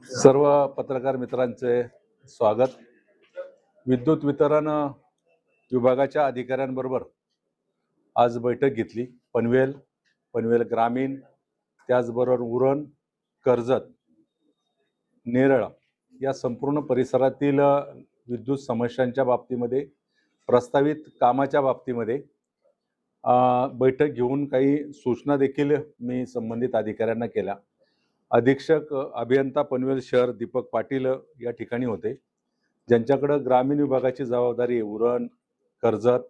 सर्व पत्रकार मित्रांचे स्वागत। विद्युत वितरण विभागाच्या अधिकाऱ्यांबरोबर आज बैठक घेतली। पनवेल ग्रामीण, त्याचबरोबर उरण, कर्जत, नेरळ या संपूर्ण परिसरातील विद्युत समस्यांच्या बाबतीमध्ये, प्रस्तावित कामाच्या बाबतीमध्ये बैठक घेऊन काही सूचना देखील मी संबंधित अधिकाऱ्यांना केल्या। अधीक्षक अभियंता पनवेल शहर दीपक पाटील या ठिकाणी होते, ज्यांच्याकडे ग्रामीण विभागाची जबाबदारी आहे। उरण, कर्जत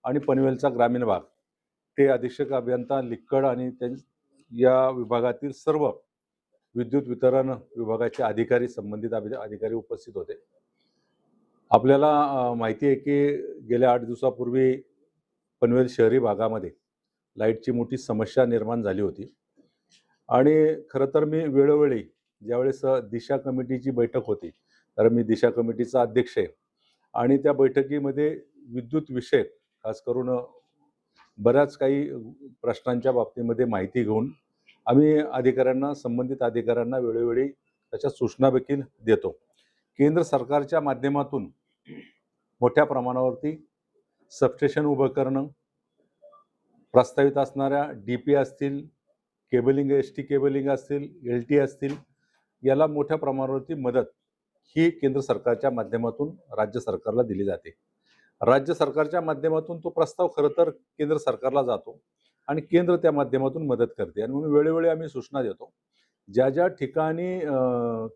आणि पनवेलचा ग्रामीण भाग, ते अधीक्षक अभियंता लिक्कड आणि या विभागातील सर्व विद्युत वितरण विभागाचे अधिकारी, संबंधित अधिकारी उपस्थित होते। आपल्याला माहिती आहे की गेल्या 8 दिवसापूर्वी पनवेल शहरी भागामध्ये लाईटची मोठी समस्या निर्माण झाली होती आणि खरं तर मी वेळोवेळी ज्यावेळेस दिशा कमिटीची बैठक होती, तर मी दिशा कमिटीचा अध्यक्ष आहे आणि त्या बैठकीमध्ये विद्युत विषय खास करून बऱ्याच काही प्रश्नांच्या बाबतीमध्ये माहिती घेऊन आम्ही अधिकाऱ्यांना, संबंधित अधिकाऱ्यांना वेळोवेळी त्याच्या सूचना देखील देतो। केंद्र सरकारच्या माध्यमातून मोठ्या प्रमाणावरती सबस्टेशन उभं करणं, प्रस्तावित असणाऱ्या डीपी असतील, केबलिंग, एसटी केबलिंग असतील, एलटी असतील, याला मोठ्या प्रमाणावरती मदत ही केंद्र सरकारच्या माध्यमातून राज्य सरकारला दिली जाते। राज्य सरकारच्या माध्यमातून तो प्रस्ताव खरं तर केंद्र सरकारला जातो आणि केंद्र त्या माध्यमातून मदत करते आणि म्हणून वेळोवेळी आम्ही सूचना देतो। ज्या ज्या ठिकाणी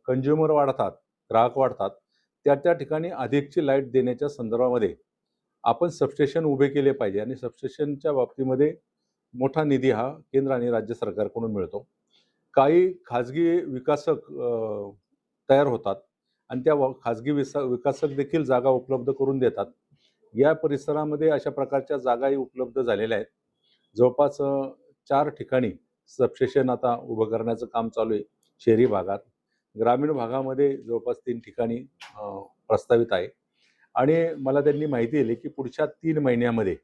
कंझ्युमर वाढतात, ग्राहक वाढतात, त्या ठिकाणी अधिकची लाईट देण्याच्या संदर्भामध्ये आपण सबस्टेशन उभे केले पाहिजे आणि सबस्टेशनच्या बाबतीमध्ये मोठा निधी हा केंद्र आणि राज्य सरकारकडून मिळतो। काही खाजगी विकासक तयार होतात आणि त्या खाजगी विकासक देखील जागा उपलब्ध करून देतात। या परिसरामध्ये अशा प्रकारच्या जागाही उपलब्ध झालेल्या आहेत। जवळपास 4 ठिकाणी सबस्टेशन आता उभं करण्याचं काम चालू आहे शहरी भागात। ग्रामीण भागामध्ये जवळपास 3 ठिकाणी प्रस्तावित आहे आणि मला त्यांनी माहिती दिली की पुढच्या 3 महिन्यामध्ये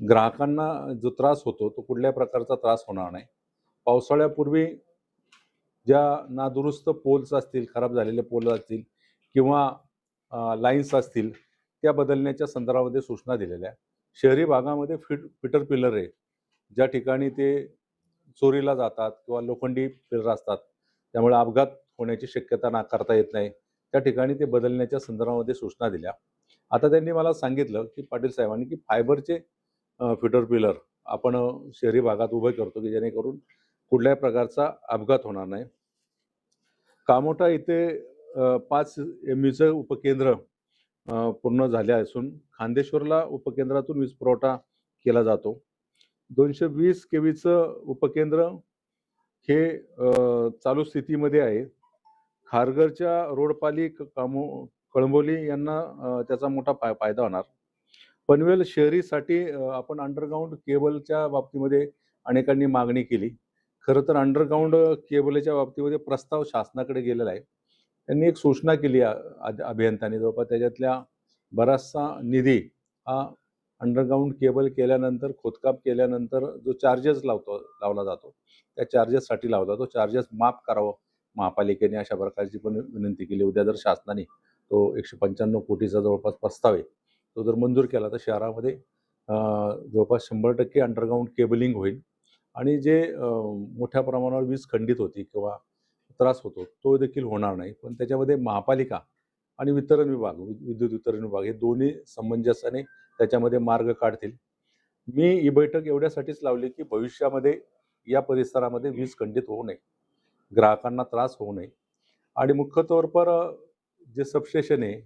ग्राहकांना जो त्रास होतो तो कुठल्या प्रकारचा त्रास होणार नाही। पावसाळ्यापूर्वी ज्या नादुरुस्त पोल्स असतील, खराब झालेले पोल असतील किंवा लाईन्स असतील, त्या बदलण्याच्या संदर्भामध्ये सूचना दिलेल्या आहे। शहरी भागामध्ये फिटर पिलर आहे, ज्या ठिकाणी ते चोरीला जातात किंवा लोखंडी पिलर असतात, त्यामुळे अपघात होण्याची शक्यता नाकारता येत नाही, त्या ठिकाणी ते बदलण्याच्या संदर्भामध्ये सूचना दिल्या। आता त्यांनी मला सांगितलं की पाटील साहेबांनी की फायबरचे फिटर पिलर आपण शहरी भागात उभे करतो की जेणेकरून कुठल्याही प्रकारचा अपघात होणार नाही। कामोठा इथे 5 MUचं उपकेंद्र पूर्ण झाले असून खांदेश्वरला उपकेंद्रातून वीज पुरवठा केला जातो। 220 केवीचं उपकेंद्र हे चालू स्थितीमध्ये आहे। खारघरच्या रोडपाली, कळंबोली यांना त्याचा मोठा फायदा होणार। पनवेल शहरीसाठी आपण अंडरग्राऊंड केबलच्या बाबतीमध्ये अनेकांनी मागणी केली। खरं तर अंडरग्राऊंड केबलच्या बाबतीमध्ये प्रस्ताव शासनाकडे गेलेला आहे। त्यांनी एक सूचना केली अभियंत्यांनी, जवळपास त्याच्यातल्या बराचसा निधी हा अंडरग्राऊंड केबल केल्यानंतर, खोदकाम केल्यानंतर जो चार्जेस लावला जातो, त्या चार्जेससाठी लावला तो चार्जेस माफ करावं महापालिकेने, अशा प्रकारची पण विनंती केली। उद्या जर शासनाने तो 195 कोटीचा जवळपास प्रस्ताव आहे, तो जर मंजूर केला तर शहरामध्ये जवळपास 100% अंडरग्राऊंड केबलिंग होईल आणि जे मोठ्या प्रमाणावर वीज खंडित होती किंवा त्रास होतो तो देखील होणार नाही। पण त्याच्यामध्ये महापालिका आणि वितरण विभाग, विद्युत वितरण विभाग हे दोन्ही समंजसाने त्याच्यामध्ये मार्ग काढतील। मी ही बैठक एवढ्यासाठीच लावली की भविष्यामध्ये या परिसरामध्ये वीज खंडित होऊ नये, ग्राहकांना त्रास होऊ नये आणि मुख्य तौर पर जे सबस्टेशन आहे,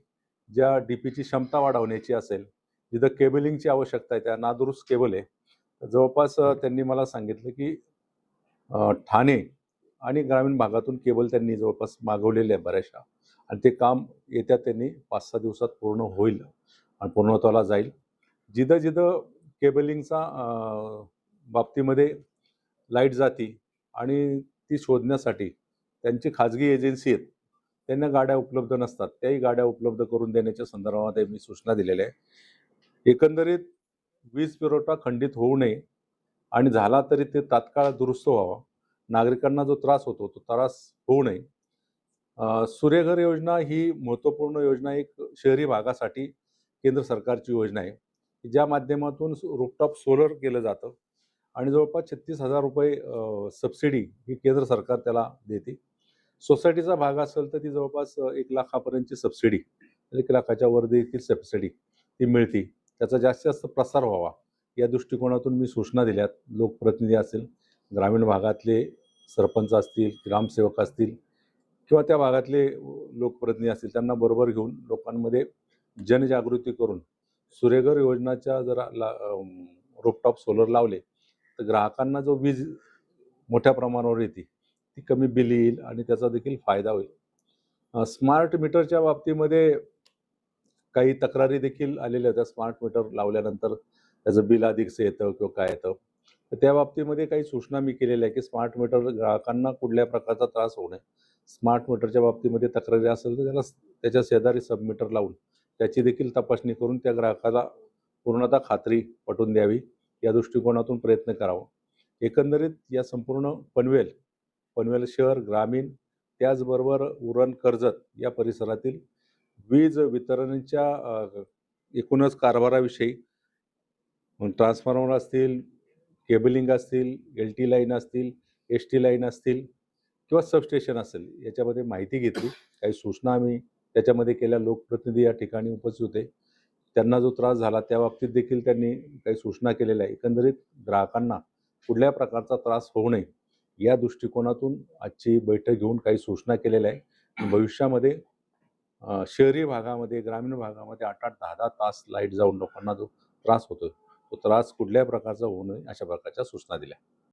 ज्या डीपीची क्षमता वाढवण्याची असेल, जिथं केबलिंगची आवश्यकता आहे, त्या नादुरुस्त केबल आहे, जवळपास त्यांनी मला सांगितलं की ठाणे आणि ग्रामीण भागातून केबल त्यांनी जवळपास मागवलेले आहे बऱ्याचशा आणि ते काम येत्या त्यांनी 5-6 दिवसात पूर्ण होईल आणि पूर्णत्वाला जाईल। जिथं जिथं केबलिंगचा बाबतीमध्ये लाईट जाती आणि ती शोधण्यासाठी त्यांची खाजगी एजन्सी आहेत, त्यांना गाड्या उपलब्ध नसतात, त्याही गाड्या उपलब्ध करून देण्याच्या संदर्भामध्ये मी सूचना दिलेल्या आहे। एकंदरीत वीज पुरवठा खंडित होऊ नये आणि झाला तरी ते तात्काळ दुरुस्त व्हावा, नागरिकांना जो त्रास होतो तो त्रास होऊ नये, सूर्यघर योजना ही महत्त्वपूर्ण योजना एक शहरी भागासाठी केंद्र सरकारची योजना आहे, की ज्या माध्यमातून रूफटॉप सोलर केलं जातं आणि जवळपास 36,000 रुपये सबसिडी ही केंद्र सरकार त्याला देते. सोसायटीचा भाग असेल तर ती जवळपास 1,00,000पर्यंतची सबसिडी, 1,00,000च्या वर देखील सबसिडी ती मिळते. त्याचा जास्तीत जास्त प्रसार व्हावा या दृष्टिकोनातून मी सूचना दिल्यात. लोकप्रतिनिधी असेल, ग्रामीण भागातले सरपंच असतील, ग्रामसेवक असतील किंवा त्या भागातले लोकप्रतिनिधी असतील, त्यांना बरोबर घेऊन लोकांमध्ये जनजागृती करून सूर्यघर योजनाच्या जरा रूफटॉप सोलर लावले तर ग्राहकांना जो वीज मोठ्या प्रमाणावर येते ती कमी बिल येईल आणि त्याचा देखील फायदा होईल. स्मार्ट मीटरच्या बाबतीमध्ये काही तक्रारी देखील आलेल्या होत्या. स्मार्ट मीटर लावल्यानंतर त्याचं बिल अधिकचं येतं किंवा काय येतं. तर त्या बाबतीमध्ये काही सूचना मी केलेल्या आहे, की स्मार्ट मीटर ग्राहकांना कुठल्या प्रकारचा त्रास होऊ नये. स्मार्ट मीटरच्या बाबतीमध्ये तक्रारी असेल तर त्याला त्याच्या शेजारी सबमीटर लावून त्याची देखील तपासणी करून त्या ग्राहकाला पूर्णतः खात्री पटवून द्यावी या दृष्टिकोनातून प्रयत्न करावा. एकंदरीत या संपूर्ण पनवेल शहर, ग्रामीण त्याचबरोबर उरण, कर्जत या परिसरातील वीज वितरणच्या एकूणच कारभाराविषयी ट्रान्सफॉर्मर असतील, केबलिंग असतील, LT लाईन असतील, ST लाईन असतील किंवा सबस्टेशन असेल, याच्यामध्ये माहिती घेतली. काही सूचना आम्ही त्याच्यामध्ये केल्या. लोकप्रतिनिधी या ठिकाणी उपस्थित होते. त्यांना जो त्रास झाला त्या बाबतीत देखील त्यांनी काही सूचना केलेल्या आहे. एकंदरीत ग्राहकांना कुठल्याही प्रकारचा त्रास होऊ नये या दृष्टिकोनातून आजची बैठक घेऊन काही सूचना केलेल्या आहे. भविष्यामध्ये शहरी भागामध्ये, ग्रामीण भागामध्ये 8-8, 10-10 तास लाईट जाऊन लोकांना जो त्रास होतोय, तो त्रास कुठल्याही प्रकारचा होऊ नये अशा प्रकारच्या सूचना दिल्या.